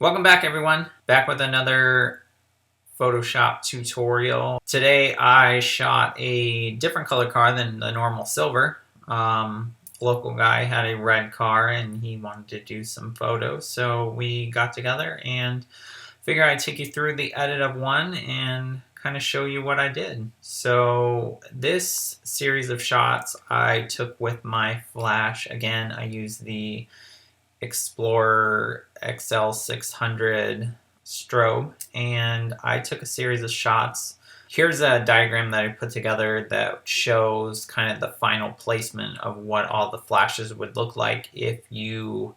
Welcome back, everyone. Back with another Photoshop tutorial. Today I shot a different color car than the normal silver. Local guy had a red car and he wanted to do some photos, so we got together and figured I'd take you through the edit of one and kind of show you what I did. So this series of shots I took with my flash. Again, I used the Explorer XL600 strobe, and I took a series of shots. Here's a diagram that I put together that shows kind of the final placement of what all the flashes would look like if you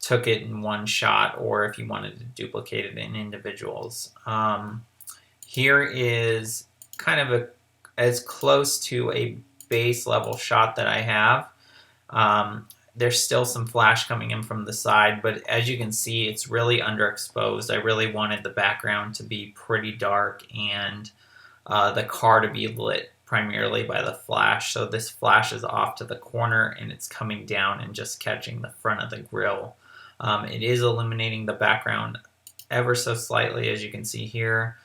took it in one shot or if you wanted to duplicate it in individuals. Here is kind of as close to a base level shot that I have. There's still some flash coming in from the side, but as you can see, it's really underexposed. I really wanted the background to be pretty dark and the car to be lit primarily by the flash. So this flash is off to the corner and it's coming down and just catching the front of the grille. It is illuminating the background ever so slightly, as you can see here.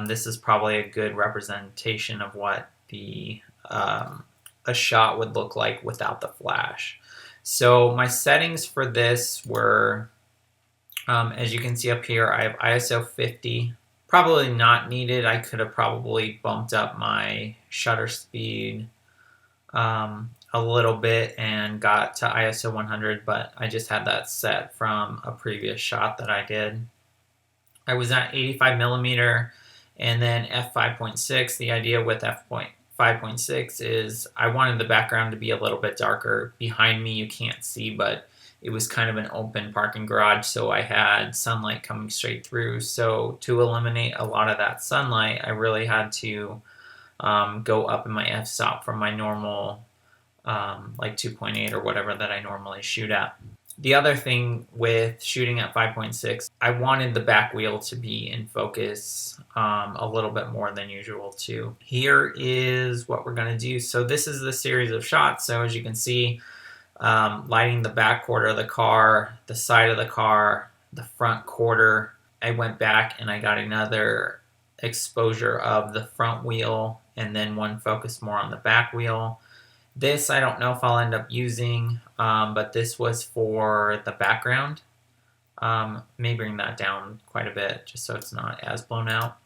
This is probably a good representation of what a shot would look like without the flash. So my settings for this were, as you can see up here, I have ISO 50. Probably not needed. I could have probably bumped up my shutter speed a little bit and got to ISO 100, but I just had that set from a previous shot that I did. I was at 85 millimeter and then f5.6. The idea with f5.6 is I wanted the background to be a little bit darker. Behind me you can't see, but it was kind of an open parking garage, so I had sunlight coming straight through. So to eliminate a lot of that sunlight, I really had to go up in my f-stop from my normal like 2.8 or whatever that I normally shoot at. The other thing with shooting at 5.6, I wanted the back wheel to be in focus a little bit more than usual too. Here is what we're going to do. So this is the series of shots. So as you can see, lighting the back quarter of the car, the side of the car, the front quarter. I went back and I got another exposure of the front wheel and then one focused more on the back wheel. This I don't know if I'll end up using, but this was for the background. May bring that down quite a bit just so it's not as blown out.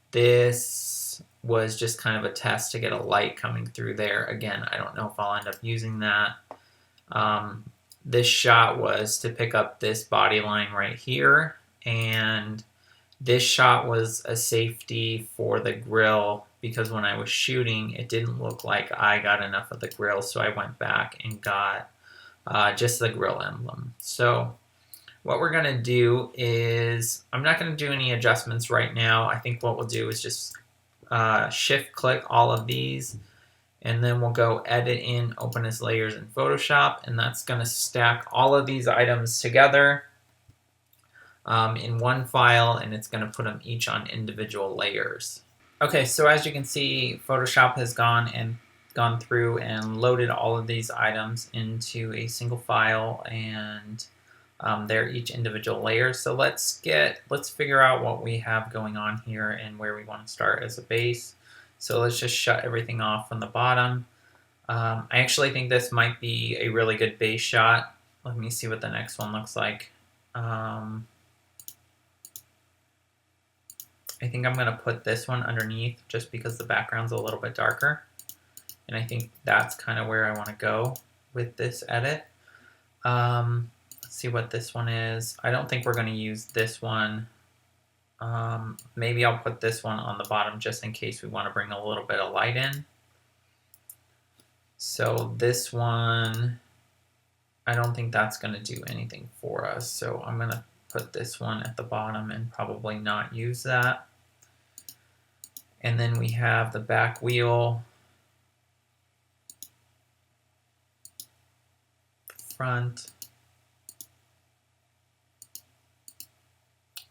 This was just kind of a test to get a light coming through there. Again, I don't know if I'll end up using that. This shot was to pick up this body line right here, and this shot was a safety for the grill because when I was shooting, it didn't look like I got enough of the grill, so I went back and got just the grill emblem. So what we're going to do is, I'm not going to do any adjustments right now. I think what we'll do is just shift click all of these, and then we'll go edit in, open as layers in Photoshop, and that's going to stack all of these items together in one file, and it's going to put them each on individual layers. Okay, so as you can see, Photoshop has gone through and loaded all of these items into a single file, and they're each individual layers. So let's figure out what we have going on here and where we want to start as a base. So let's just shut everything off from the bottom. I actually think this might be a really good base shot. Let me see what the next one looks like. I think I'm going to put this one underneath just because the background's a little bit darker. And I think that's kind of where I want to go with this edit. Let's see what this one is. I don't think we're going to use this one. Maybe I'll put this one on the bottom just in case we want to bring a little bit of light in. So this one, I don't think that's going to do anything for us. So I'm going to put this one at the bottom and probably not use that. And then we have the back wheel, front,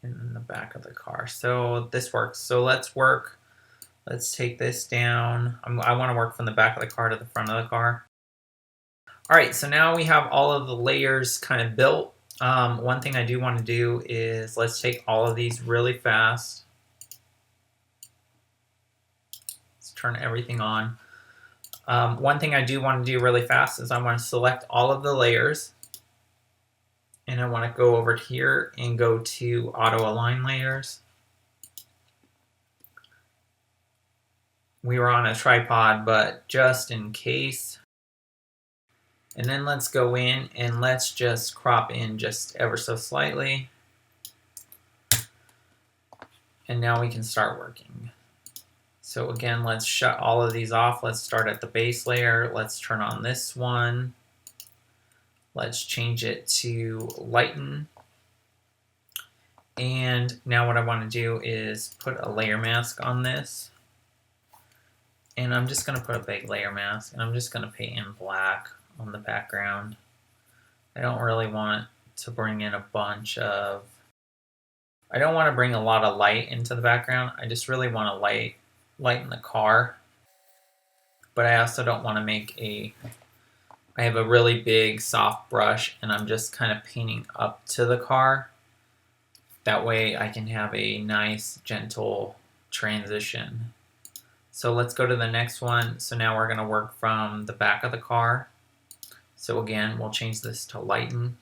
and then the back of the car. So this works. So let's work. Let's take this down. I want to work from the back of the car to the front of the car. All right, so now we have all of the layers kind of built. One thing I do want to do is let's take all of these really fast. Let's turn everything on. One thing I do want to do really fast is I want to select all of the layers. And I want to go over here and go to Auto Align Layers. We were on a tripod, but just in case. And then let's go in and let's just crop in just ever so slightly. And now we can start working. So again, let's shut all of these off. Let's start at the base layer. Let's turn on this one. Let's change it to lighten. And now what I want to do is put a layer mask on this. And I'm just going to put a big layer mask, and I'm just going to paint in black on the background. I don't really want to bring in a bunch of... I don't want to bring a lot of light into the background. I just really want to lighten the car. But I also don't want to make a... I have a really big soft brush, and I'm just kind of painting up to the car. That way I can have a nice, gentle transition. So let's go to the next one. So now we're going to work from the back of the car. So again, we'll change this to lighten.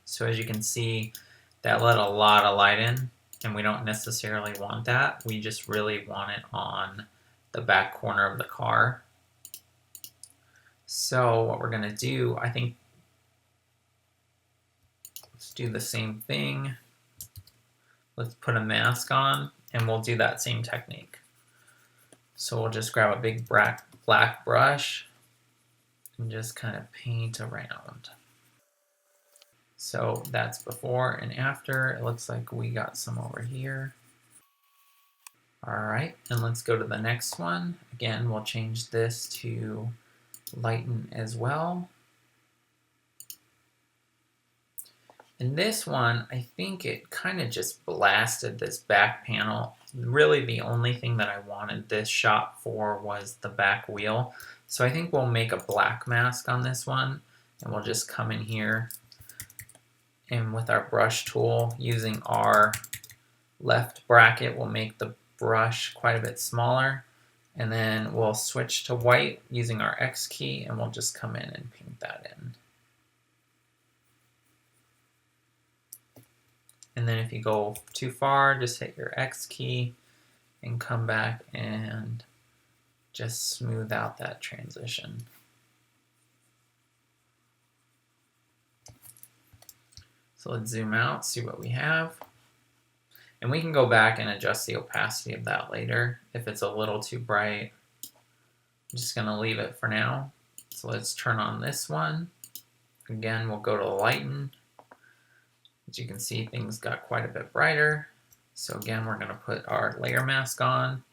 So as you can see, that let a lot of light in, and we don't necessarily want that. We just really want it on the back corner of the car. So what we're going to do, I think, let's do the same thing. Let's put a mask on, and we'll do that same technique. So we'll just grab a big black brush and just kind of paint around. So that's before and after. It looks like we got some over here. All right, and let's go to the next one. Again, we'll change this to lighten as well. In this one, I think it kind of just blasted this back panel. Really the only thing that I wanted this shot for was the back wheel. So I think we'll make a black mask on this one, and we'll just come in here and with our brush tool, using our left bracket, we'll make the brush quite a bit smaller, and then we'll switch to white using our X key, and we'll just come in and paint that in. And then if you go too far, just hit your X key and come back and just smooth out that transition. So let's zoom out, see what we have. And we can go back and adjust the opacity of that later if it's a little too bright. I'm just going to leave it for now. So let's turn on this one. Again, we'll go to lighten. As you can see, things got quite a bit brighter. So again, we're going to put our layer mask on.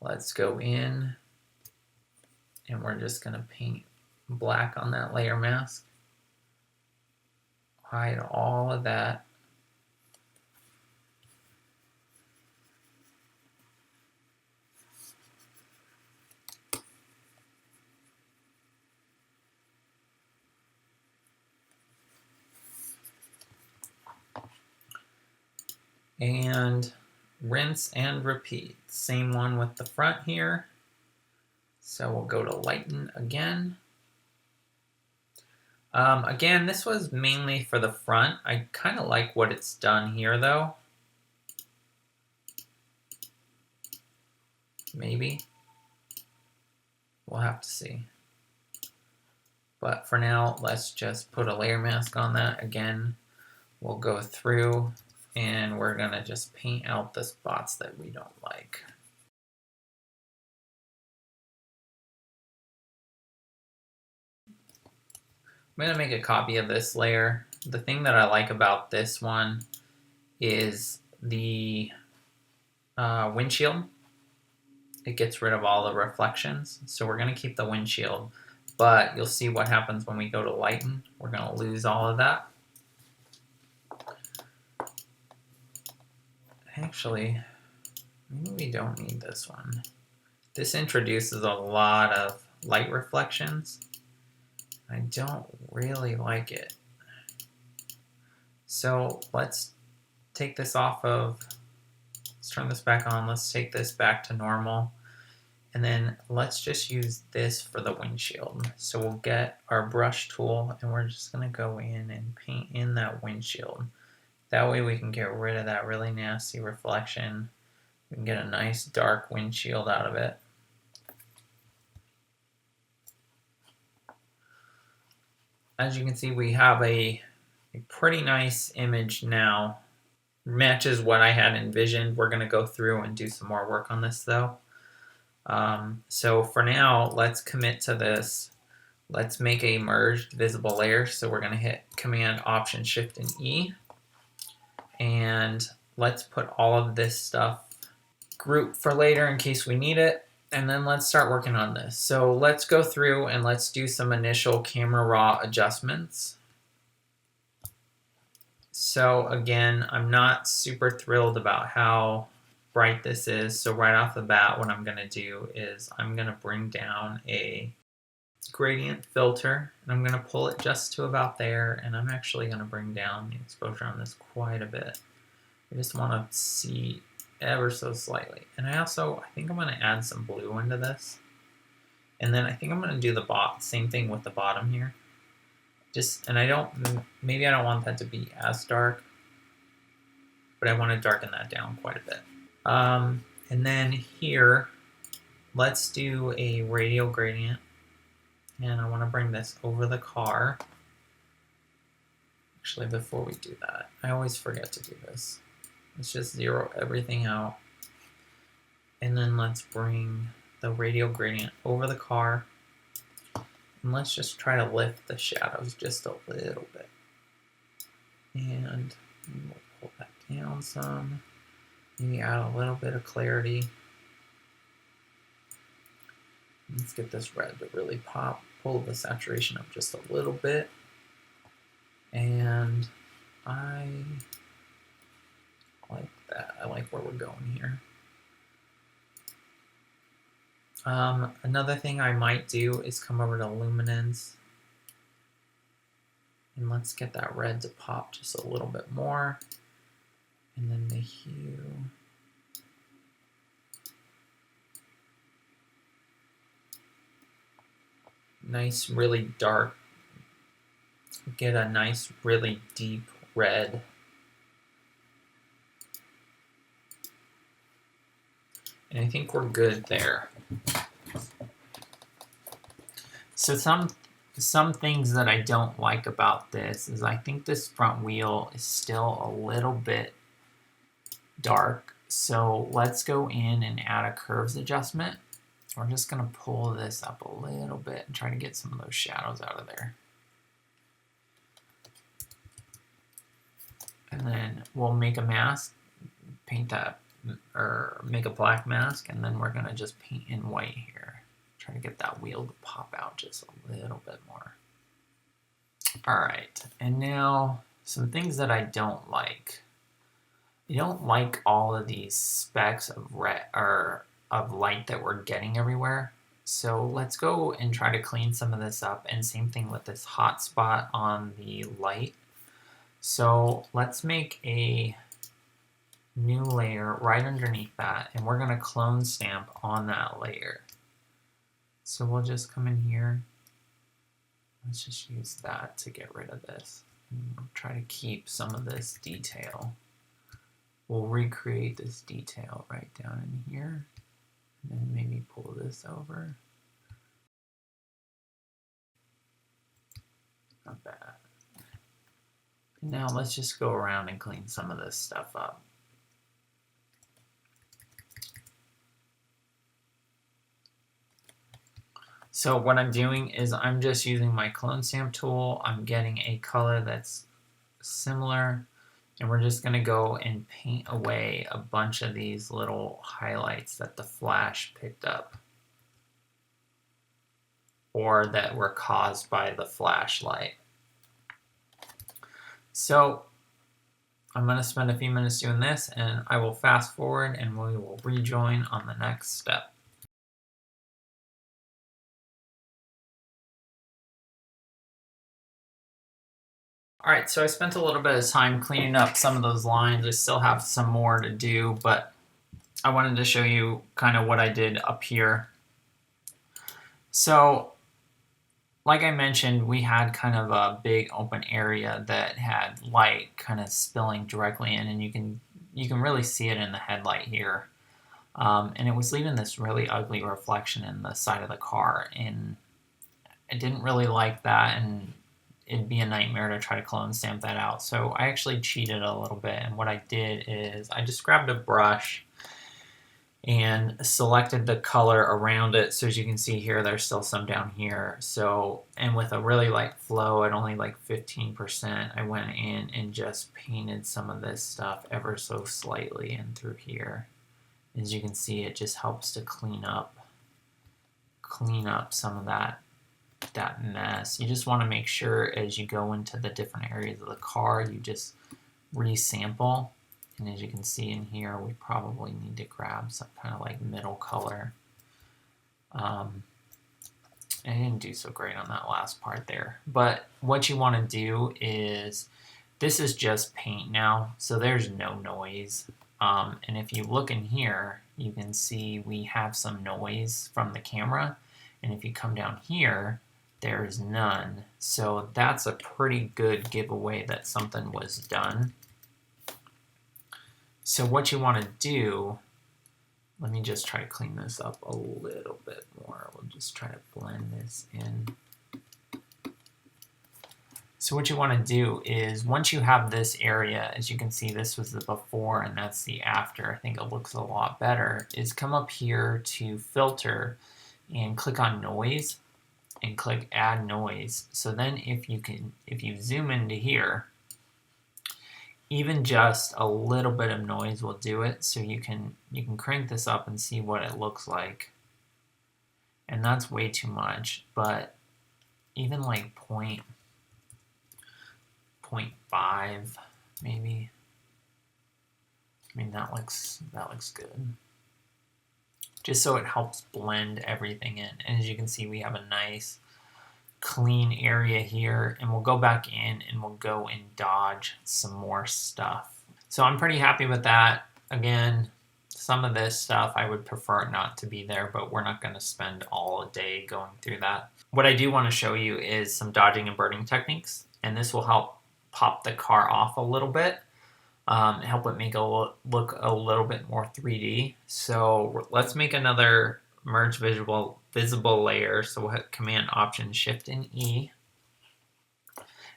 Let's go in, and we're just going to paint black on that layer mask. Hide all of that. And rinse and repeat. Same one with the front here. So we'll go to lighten again. Again, this was mainly for the front. I kind of like what it's done here though. Maybe. We'll have to see. But for now, let's just put a layer mask on that. Again, we'll go through and we're gonna just paint out the spots that we don't like. I'm gonna make a copy of this layer. The thing that I like about this one is the windshield. It gets rid of all the reflections. So we're gonna keep the windshield, but you'll see what happens when we go to lighten. We're gonna lose all of that. Actually, maybe we don't need this one. This introduces a lot of light reflections. I don't really like it. So let's take this off of, let's turn this back on. Let's take this back to normal. And then let's just use this for the windshield. So we'll get our brush tool and we're just gonna go in and paint in that windshield. That way we can get rid of that really nasty reflection. We can get a nice dark windshield out of it. As you can see, we have a pretty nice image now. Matches what I had envisioned. We're gonna go through and do some more work on this though. So for now, let's commit to this. Let's make a merged visible layer. So we're going to hit Command, Option, Shift, and E. And let's put all of this stuff group for later in case we need it. And then let's start working on this. So let's go through and let's do some initial camera raw adjustments. So again, I'm not super thrilled about how bright this is. So right off the bat, what I'm going to do is I'm going to bring down a gradient filter and I'm going to pull it just to about there, and I'm actually going to bring down the exposure on this quite a bit. I just want to see ever so slightly. And I think I'm going to add some blue into this, and then I think I'm going to do the same thing with the bottom here. Maybe I don't want that to be as dark, but I want to darken that down quite a bit. And then here, let's do a radial gradient. And I want to bring this over the car. Actually, before we do that, I always forget to do this. Let's just zero everything out. And then let's bring the radial gradient over the car. And let's just try to lift the shadows just a little bit. And we'll pull that down some. Maybe add a little bit of clarity. Let's get this red to really pop. Pull the saturation up just a little bit. And I like that. I like where we're going here. Another thing I might do is come over to luminance. And let's get that red to pop just a little bit more. And then the hue. Nice, really dark. Get a nice, really deep red. And I think we're good there. So some things that I don't like about this is I think this front wheel is still a little bit dark. So let's go in and add a curves adjustment. We're just going to pull this up a little bit and try to get some of those shadows out of there. And then we'll make a mask, paint that, or make a black mask, and then we're going to just paint in white here. Try to get that wheel to pop out just a little bit more. All right, and now some things that I don't like. I don't like all of these specks of red or of light that we're getting everywhere. So let's go and try to clean some of this up, and same thing with this hot spot on the light. So let's make a new layer right underneath that, and we're going to clone stamp on that layer. So we'll just come in here. Let's just use that to get rid of this. And we'll try to keep some of this detail. We'll recreate this detail right down in here. And then maybe pull this over. Not bad. And now let's just go around and clean some of this stuff up. So what I'm doing is I'm just using my clone stamp tool. I'm getting a color that's similar, and we're just going to go and paint away a bunch of these little highlights that the flash picked up or that were caused by the flashlight. So I'm going to spend a few minutes doing this, and I will fast forward and we will rejoin on the next step. All right, so I spent a little bit of time cleaning up some of those lines. I still have some more to do, but I wanted to show you kind of what I did up here. So, like I mentioned, we had kind of a big open area that had light kind of spilling directly in, and you can really see it in the headlight here. And it was leaving this really ugly reflection in the side of the car, and I didn't really like that, and it'd be a nightmare to try to clone stamp that out. So I actually cheated a little bit, and what I did is I just grabbed a brush and selected the color around it. So as you can see here, there's still some down here. So, and with a really light flow at only like 15%, I went in and just painted some of this stuff ever so slightly in through here. As you can see, it just helps to clean up some of that mess. You just want to make sure as you go into the different areas of the car, you just resample. And as you can see in here, we probably need to grab some kind of like middle color. I didn't do so great on that last part there. But what you want to do is, this is just paint now, so there's no noise. And if you look in here, you can see we have some noise from the camera. And if you come down here, there's none. So that's a pretty good giveaway that something was done. So what you want to do, let me just try to clean this up a little bit more. We'll just try to blend this in. So what you want to do is, once you have this area, as you can see, this was the before and that's the after. I think it looks a lot better. Is come up here to filter and click on noise and click add noise. So then if you zoom into here, even just a little bit of noise will do it. So you can crank this up and see what it looks like. And that's way too much, but even like 0.5 maybe. I mean, that looks good. Just so it helps blend everything in. And as you can see, we have a nice clean area here, and we'll go back in and we'll go and dodge some more stuff. So I'm pretty happy with that. Again, some of this stuff I would prefer not to be there, but we're not going to spend all day going through that. What I do want to show you is some dodging and burning techniques, and this will help pop the car off a little bit, help it make it look a little bit more 3D. So let's make another merge visible layer. So we'll hit Command Option Shift and E.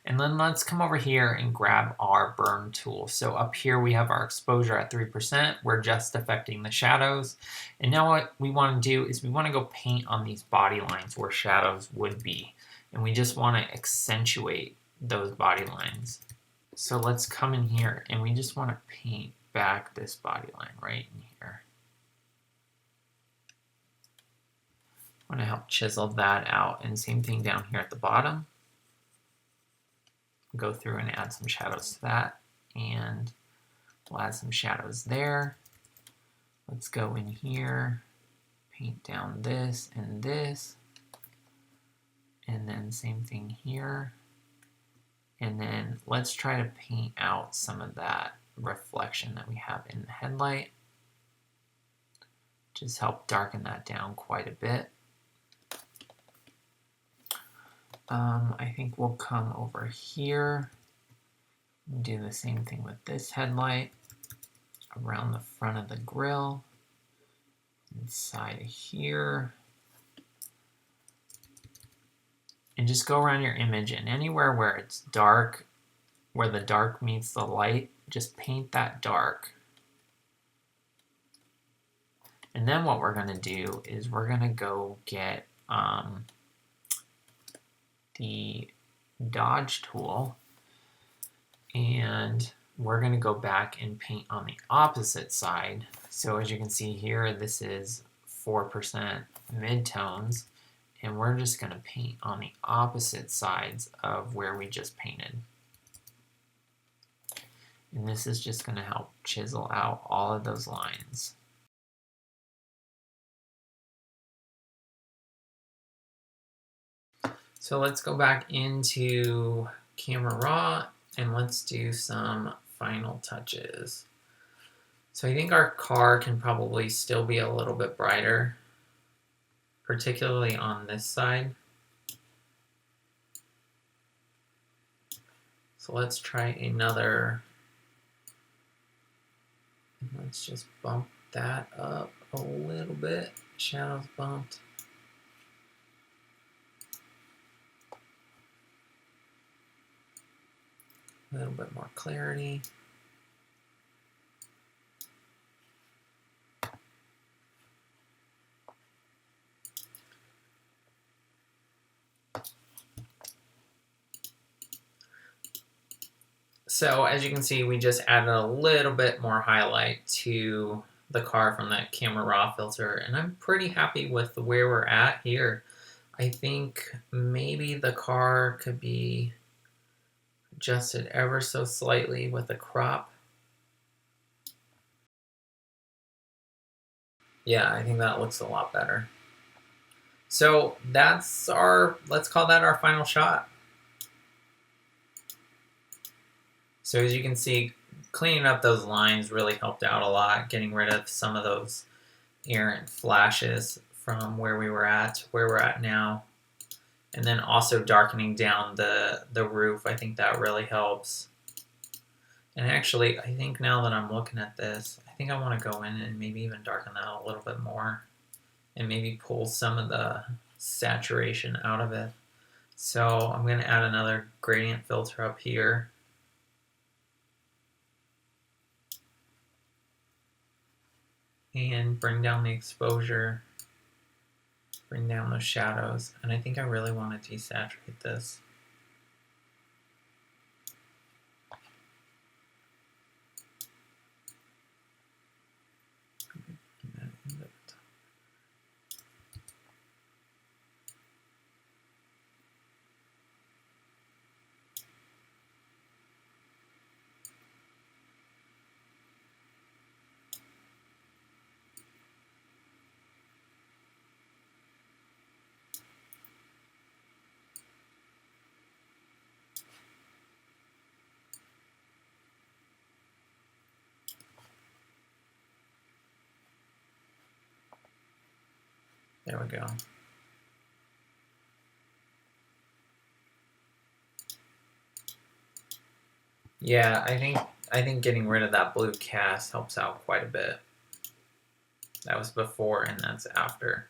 And then let's come over here and grab our burn tool. So up here we have our exposure at 3%. We're just affecting the shadows. And now what we want to do is we want to go paint on these body lines where shadows would be. And we just want to accentuate those body lines. So let's come in here and we just want to paint back this body line right in here. I want to help chisel that out, and same thing down here at the bottom. Go through and add some shadows to that, and we'll add some shadows there. Let's go in here, paint down this, and then same thing here. And then let's try to paint out some of that reflection that we have in the headlight. Just help darken that down quite a bit. I think we'll come over here and do the same thing with this headlight around the front of the grille, inside of here. And just go around your image, and anywhere where it's dark, where the dark meets the light, just paint that dark. And then what we're going to do is we're going to go get the dodge tool, and we're going to go back and paint on the opposite side. So as you can see here, this is 4% midtones, and we're just going to paint on the opposite sides of where we just painted. And this is just going to help chisel out all of those lines. So let's go back into camera raw, and let's do some final touches. So I think our car can probably still be a little bit brighter, particularly on this side. So let's try another. Let's just bump that up a little bit. Shadows bumped. A little bit more clarity. So as you can see, we just added a little bit more highlight to the car from that camera raw filter, and I'm pretty happy with where we're at here. I think maybe the car could be adjusted ever so slightly with the crop. Yeah, I think that looks a lot better. So that's our, let's call that our final shot. So as you can see, cleaning up those lines really helped out a lot, getting rid of some of those errant flashes from where we were at to where we're at now. And then also darkening down the roof, I think that really helps. And actually, I think now that I'm looking at this, I think I want to go in and maybe even darken that a little bit more and maybe pull some of the saturation out of it. So I'm going to add another gradient filter up here. And bring down the exposure, bring down those shadows, and I think I really want to desaturate this. There we go. Yeah, I think getting rid of that blue cast helps out quite a bit. That was before and that's after.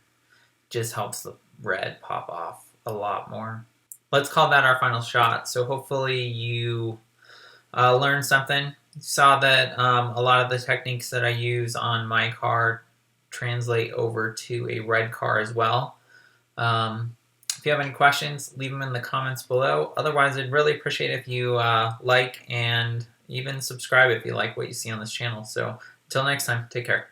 Just helps the red pop off a lot more. Let's call that our final shot. So hopefully you learned something. You saw that a lot of the techniques that I use on my car translate over to a red car as well. If you have any questions, leave them in the comments below. Otherwise, I'd really appreciate if you like and even subscribe if you like what you see on this channel. So until next time, take care.